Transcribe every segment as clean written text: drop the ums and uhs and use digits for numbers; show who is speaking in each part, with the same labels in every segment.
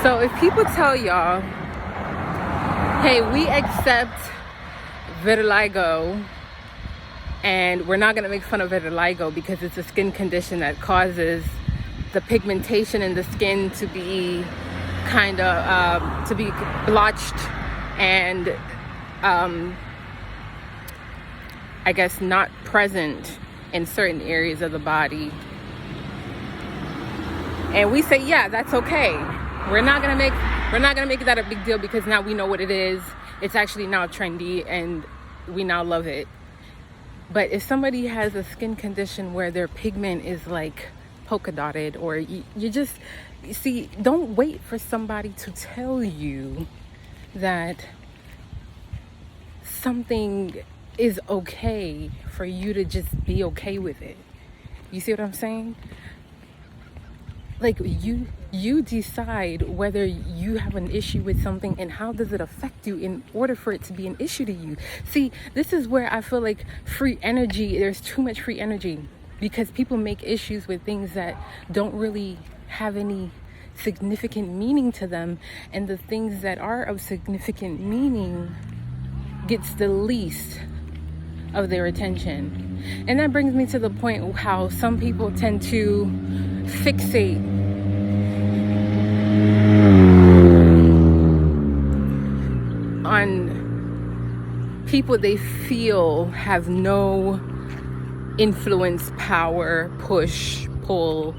Speaker 1: So if people tell y'all, hey, we accept vitiligo and we're not going to make fun of vitiligo because it's a skin condition that causes the pigmentation in the skin to be kind of to be blotched and I guess not present in certain areas of the body. And we say, yeah, that's okay. We're not gonna make that a big deal because now we know what it is. It's actually now trendy and we now love it. But if somebody has a skin condition where their pigment is like polka dotted, or you see, don't wait for somebody to tell you that something is okay for you to just be okay with it. You see what I'm saying? Like you decide whether you have an issue with something and how does it affect you in order for it to be an issue to you. See, this is where I feel like there's too much free energy because people make issues with things that don't really have any significant meaning to them, and the things that are of significant meaning gets the least of their attention. And that brings me to the point how some people tend to fixate on people they feel have no influence, power, push, pull,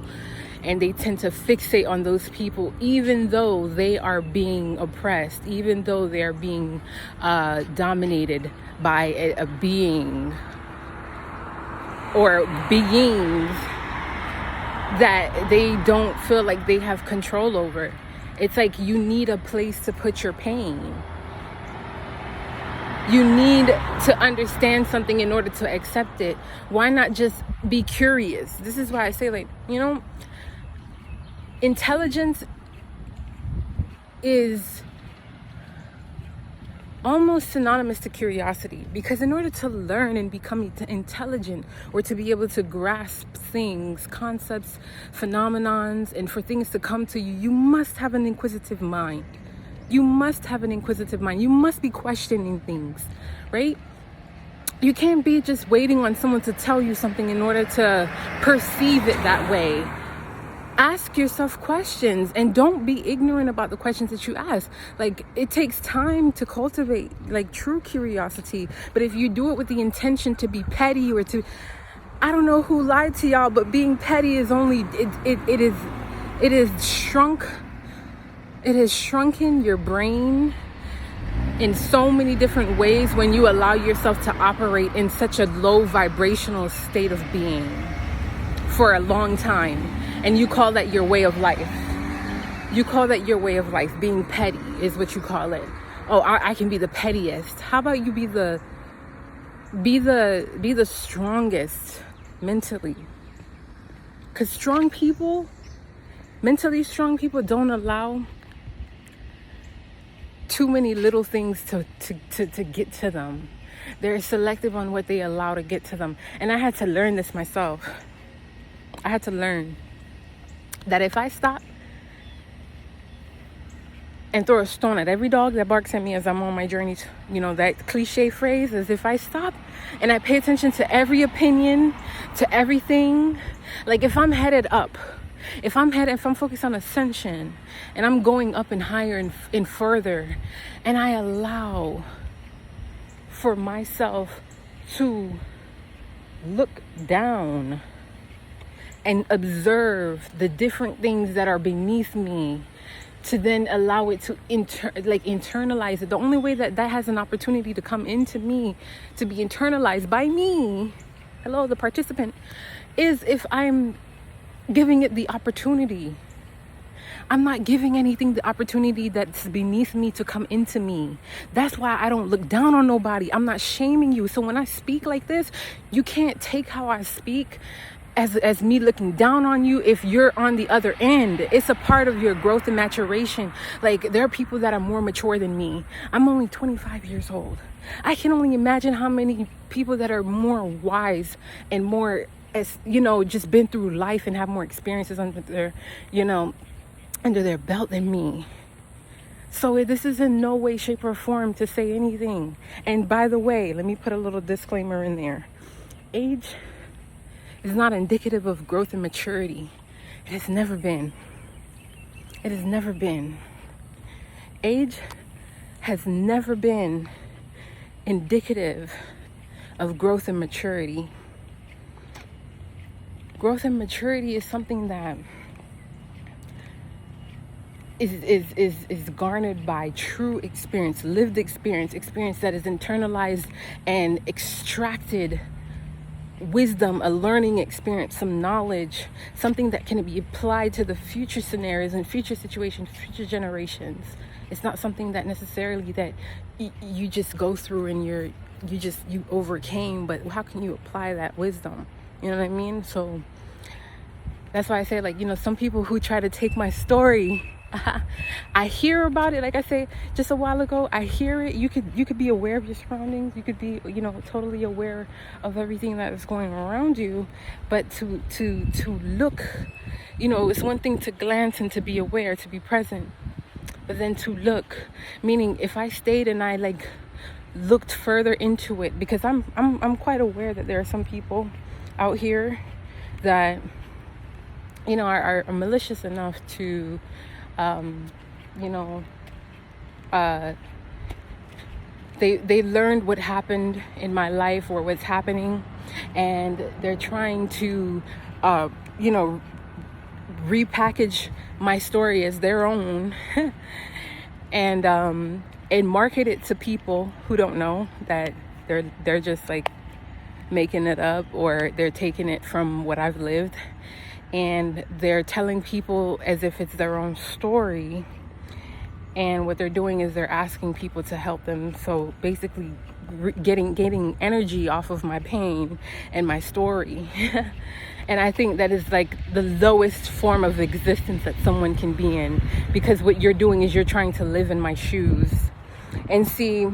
Speaker 1: and they tend to fixate on those people even though they are being oppressed, even though they are being dominated by a being or beings that they don't feel like they have control over. It's like you need a place to put your pain. You need to understand something in order to accept it. Why not just be curious? This is why I say, like, intelligence is almost synonymous to curiosity, because in order to learn and become intelligent, or to be able to grasp things, concepts, phenomenons, and for things to come to you, you must have an inquisitive mind. You must have an inquisitive mind. You must be questioning things, right? You can't be just waiting on someone to tell you something in order to perceive it that way. Ask yourself questions and don't be ignorant about the questions that you ask. Like, it takes time to cultivate like true curiosity. But if you do it with the intention to be petty or to, I don't know who lied to y'all, but being petty is only, it has shrunken your brain in so many different ways when you allow yourself to operate in such a low vibrational state of being for a long time. And you call that your way of life. You call that your way of life. Being petty is what you call it. Oh, I can be the pettiest. How about you be the strongest mentally? Because mentally strong people don't allow too many little things to get to them. They're selective on what they allow to get to them. And I had to learn this myself. I had to learn that if I stop and throw a stone at every dog that barks at me as I'm on my journey, that cliche phrase is, if I stop and I pay attention to every opinion, to everything, like if I'm headed up, if I'm focused on ascension and I'm going up and higher and further, and I allow for myself to look down and observe the different things that are beneath me, to then allow it to internalize it. The only way that has an opportunity to come into me, to be internalized by me, hello, the participant, is if I'm giving it the opportunity. I'm not giving anything the opportunity that's beneath me to come into me. That's why I don't look down on nobody. I'm not shaming you. So when I speak like this, you can't take how I speak as me looking down on you if you're on the other end. It's a part of your growth and maturation. Like, there are people that are more mature than me. I'm only 25 years old. I can only imagine how many people that are more wise and more, just been through life and have more experiences under their, under their belt than me. So this is in no way, shape, or form to say anything. And by the way, let me put a little disclaimer in there. Age is not indicative of growth and maturity. It has never been. It has never been. Age has never been indicative of growth and maturity. Growth and maturity is something that is garnered by true experience, lived experience that is internalized and extracted wisdom, a learning experience, some knowledge, something that can be applied to the future scenarios and future situations, future generations. It's not something that necessarily that you just go through and you overcame, but how can you apply that wisdom? You know what I mean? So that's why I say, like, some people who try to take my story, I hear about it. Like I say just a while ago, I hear it. You could be aware of your surroundings. You could be, totally aware of everything that is going around you. But to look, it's one thing to glance and to be aware, to be present. But then to look, meaning if I stayed and I looked further into it, because I'm quite aware that there are some people out here that are malicious enough to they learned what happened in my life or what's happening, and they're trying to repackage my story as their own and market it to people who don't know that they're just making it up, or they're taking it from what I've lived, and they're telling people as if it's their own story. And what they're doing is they're asking people to help them. So basically getting energy off of my pain and my story. And I think that is the lowest form of existence that someone can be in, because what you're doing is you're trying to live in my shoes. And see,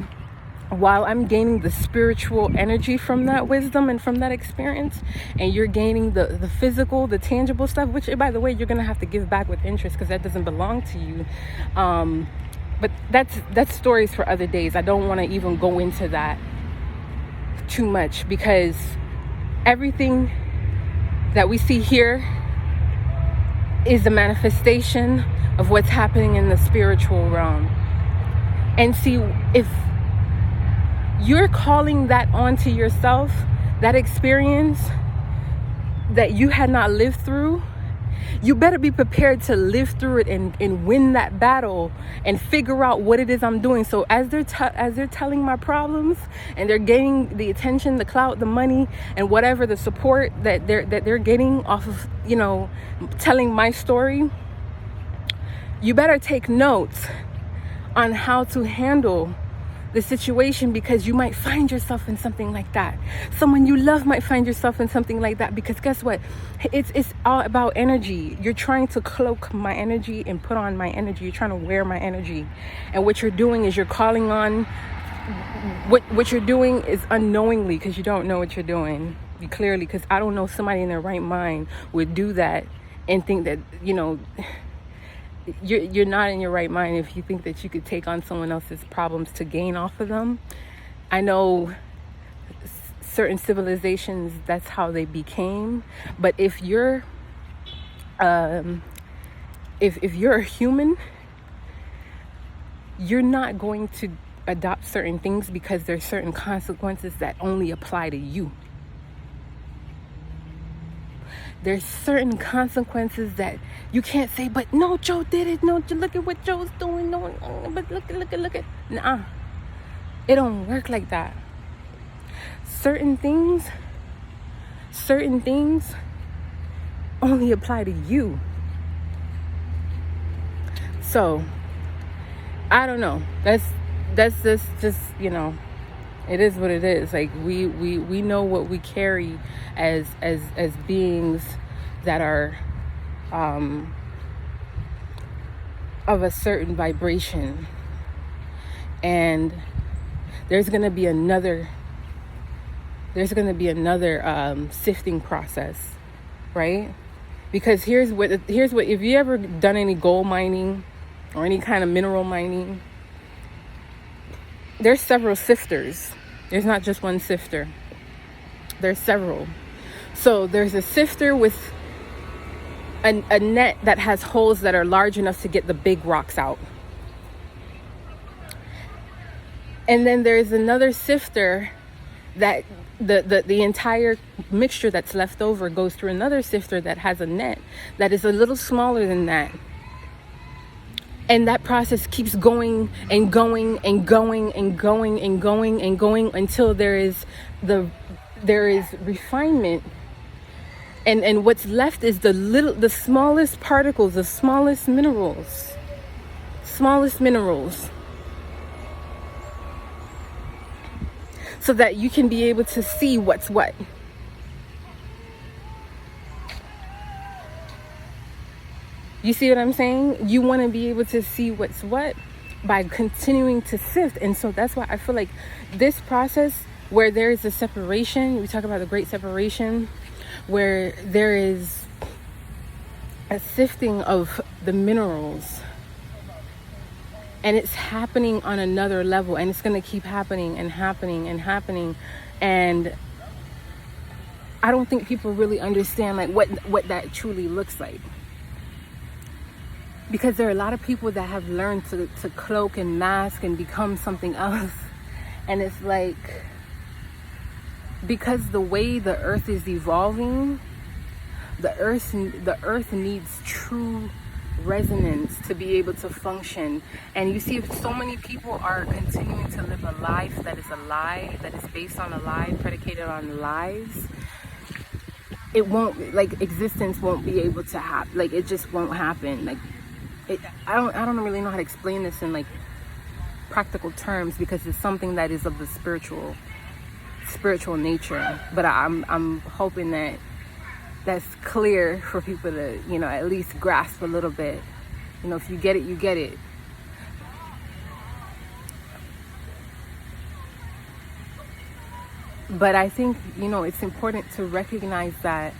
Speaker 1: while I'm gaining the spiritual energy from that wisdom and from that experience, and you're gaining the physical, the tangible stuff, which, by the way, you're going to have to give back with interest because that doesn't belong to you. But that's stories for other days. I don't want to even go into that too much, because everything that we see here is the manifestation of what's happening in the spiritual realm. And see, if you're calling that onto yourself, that experience that you had not lived through, you better be prepared to live through it and win that battle and figure out what it is I'm doing. So as they're telling my problems, and they're gaining the attention, the clout, the money, and whatever, the support that they're getting off of telling my story, you better take notes on how to handle the situation, because you might find yourself in something like that. Someone you love might find yourself in something like that, because guess what? It's all about energy. You're trying to cloak my energy and put on my energy. You're trying to wear my energy. And what you're doing is you're calling on what you're doing is unknowingly, because you don't know what you're doing. You clearly, because I don't know somebody in their right mind would do that and think that, you're not in your right mind if you think that you could take on someone else's problems to gain off of them. I know certain civilizations, that's how they became. But if you're if you're a human, you're not going to adopt certain things, because there's certain consequences that only apply to you. There's certain consequences that you can't say, but no, Joe did it. No, look at what Joe's doing. No, but look at. Nah, it don't work like that. Certain things only apply to you. So, I don't know. That's just it is what it is. We know what we carry as beings that are of a certain vibration, and there's gonna be another sifting process, right? Because here's what if you ever done any gold mining or any kind of mineral mining, there's several sifters. There's not just one sifter. There's several. So there's a sifter with a net that has holes that are large enough to get the big rocks out. And then there's another sifter that the entire mixture that's left over goes through another sifter that has a net that is a little smaller than that. And that process keeps going and going and going and going and going and going until there is refinement. And what's left is the smallest particles, the smallest minerals. So that you can be able to see what's what. You see what I'm saying? You want to be able to see what's what by continuing to sift. And so that's why I feel like this process where there is a separation, we talk about the great separation, where there is a sifting of the minerals. And it's happening on another level, and it's going to keep happening and happening and happening. And I don't think people really understand like what that truly looks like. Because there are a lot of people that have learned to cloak and mask and become something else. And it's like, because the way the earth is evolving, the earth needs true resonance to be able to function. And you see, if so many people are continuing to live a life that is a lie, that is based on a lie, predicated on lies, it won't, like, existence won't be able to happen. Like, it just won't happen. Like, I don't really know how to explain this in like practical terms, because it's something that is of the spiritual nature. But I'm hoping that that's clear for people to, you know, at least grasp a little bit. You know, if you get it, you get it. But I think, you know, it's important to recognize that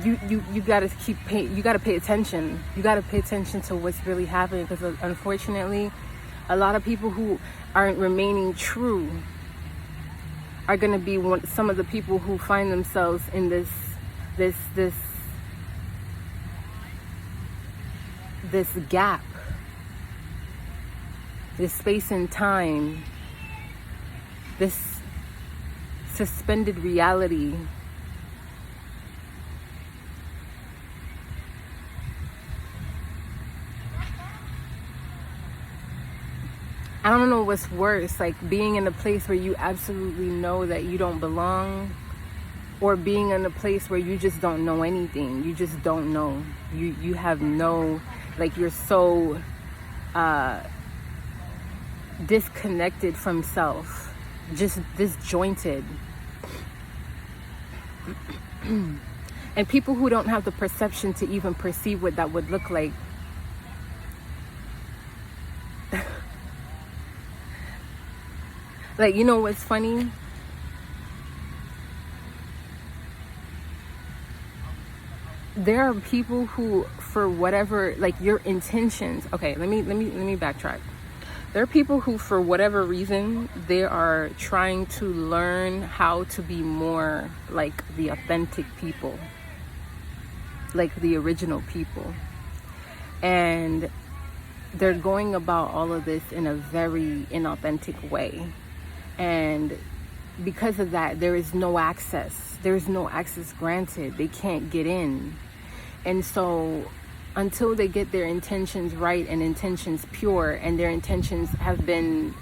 Speaker 1: you gotta you gotta pay attention. You gotta pay attention to what's really happening, because unfortunately, a lot of people who aren't remaining true are going to be some of the people who find themselves in this gap, this space and time, this suspended reality. I don't know what's worse, like being in a place where you absolutely know that you don't belong, or being in a place where you just don't know anything. You just don't know. You have no, like, you're so disconnected from self, just disjointed. And people who don't have the perception to even perceive what that would look like, like, you know what's funny? There are people who, for whatever, like, your intentions. Okay, let me backtrack. There are people who, for whatever reason, they are trying to learn how to be more like the authentic people, like the original people. And they're going about all of this in a very inauthentic way. And because of that, there is no access. There's no access granted. They can't get in. And so until they get their intentions right and intentions pure, and their intentions have been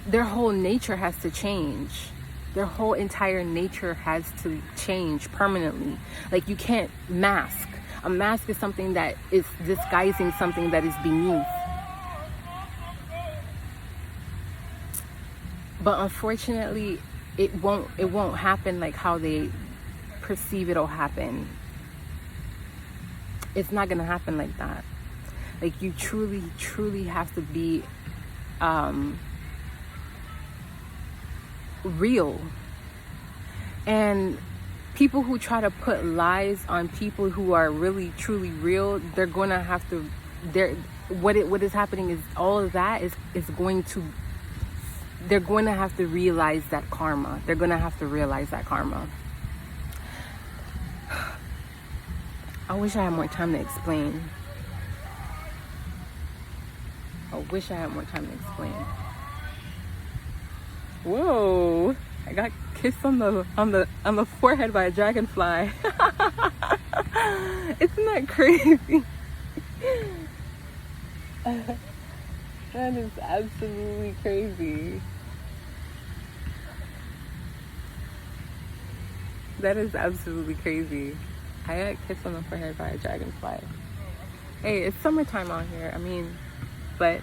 Speaker 1: their whole nature has to change. Their whole entire nature has to change permanently. Like, you can't mask. A mask is something that is disguising something that is beneath. But unfortunately, it won't happen like how they perceive it'll happen. It's not gonna happen like that. Like, you truly have to be real. And people who try to put lies on people who are really truly real, they're going to have to, what is happening is all of that is going to, they're going to have to realize that karma. They're going to have to realize that karma. I wish I had more time to explain. I wish I had more time to explain. Whoa! I got kissed on the forehead by a dragonfly. Isn't that crazy? That is absolutely crazy. That is absolutely crazy. I got kissed on the forehead by a dragonfly. Hey, it's summertime out here. I mean, but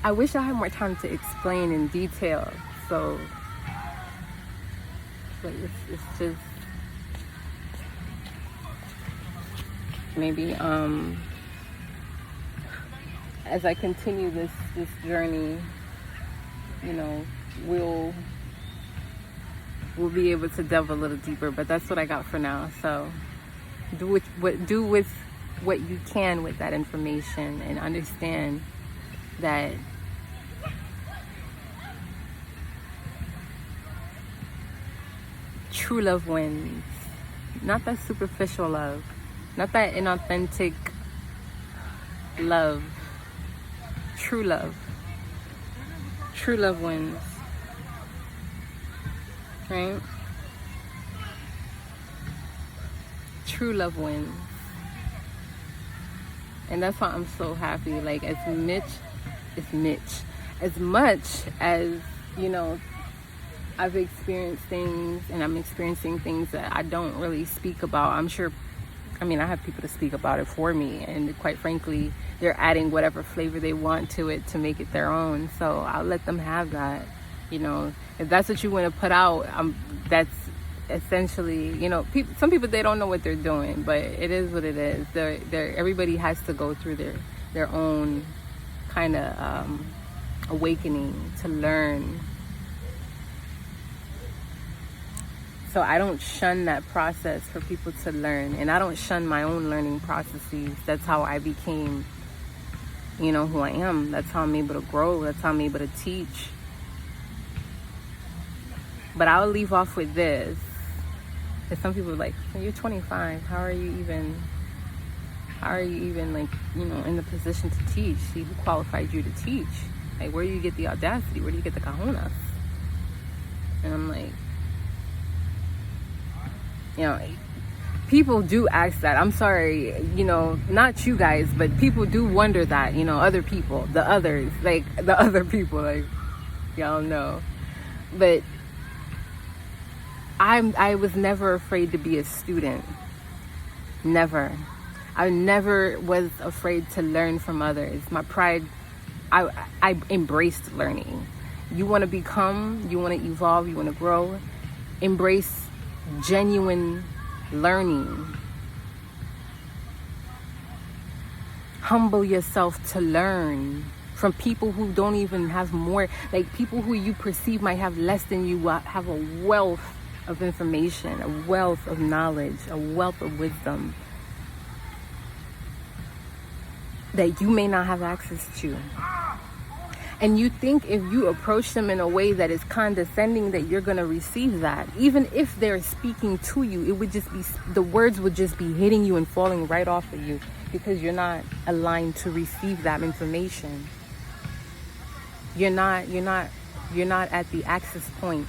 Speaker 1: I wish I had more time to explain in detail. So, like, it's just maybe as I continue this journey, you know, we'll be able to delve a little deeper. But that's what I got for now. So do with what you can with that information, and understand that true love wins. Not that superficial love, not that inauthentic love. True love wins, right? True love wins. And that's why I'm so happy. Like, as much as, you know, I've experienced things, and I'm experiencing things that I don't really speak about. I'm sure, I mean, I have people to speak about it for me, and quite frankly, they're adding whatever flavor they want to it to make it their own. So I'll let them have that. You know, if that's what you want to put out, that's essentially, you know, some people, they don't know what they're doing, but it is what it is. Everybody has to go through their own kind of awakening to learn. So I don't shun that process for people to learn, and I don't shun my own learning processes. That's how I became, you know, who I am. That's how I'm able to grow. That's how I'm able to teach. But I'll leave off with this. Because some people are like, you're 25. How are you even like, you know, in the position to teach? See, who qualified you to teach? Like, where do you get the audacity? Where do you get the kahunas? And I'm like, you know, people do ask that. I'm sorry, you know, not you guys, but people do wonder that, you know, other people, the other people, like, y'all know. But I was never afraid to be a student. Never. I never was afraid to learn from others. My pride, I embraced learning. You want to become, you want to evolve, you want to grow, embrace genuine learning. Humble yourself to learn from people who don't even have more, like people who you perceive might have less than you, have a wealth of information, a wealth of knowledge, a wealth of wisdom that you may not have access to. And you think if you approach them in a way that is condescending that you're going to receive that. Even if they're speaking to you, it would just be, the words would just be hitting you and falling right off of you because you're not aligned to receive that information. You're not at the access point.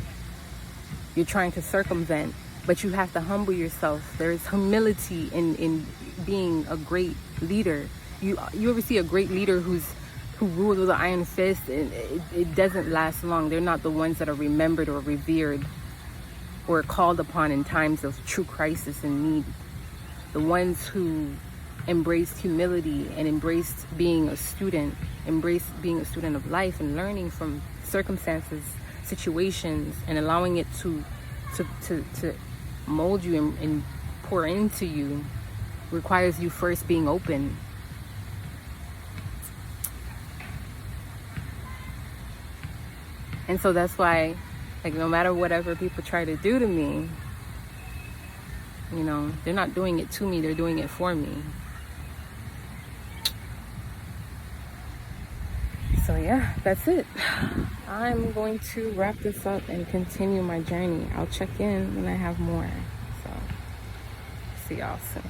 Speaker 1: You're trying to circumvent, but you have to humble yourself. There is humility in being a great leader. You ever see a great leader who rules with an iron fist, and it doesn't last long. They're not the ones that are remembered or revered or called upon in times of true crisis and need. The ones who embraced humility and embraced being a student, embraced being a student of life and learning from circumstances, situations, and allowing it to mold you and pour into you, requires you first being open. And so that's why, like, no matter whatever people try to do to me, you know, they're not doing it to me, they're doing it for me. So yeah, that's it. I'm going to wrap this up and continue my journey. I'll check in when I have more. So see y'all soon.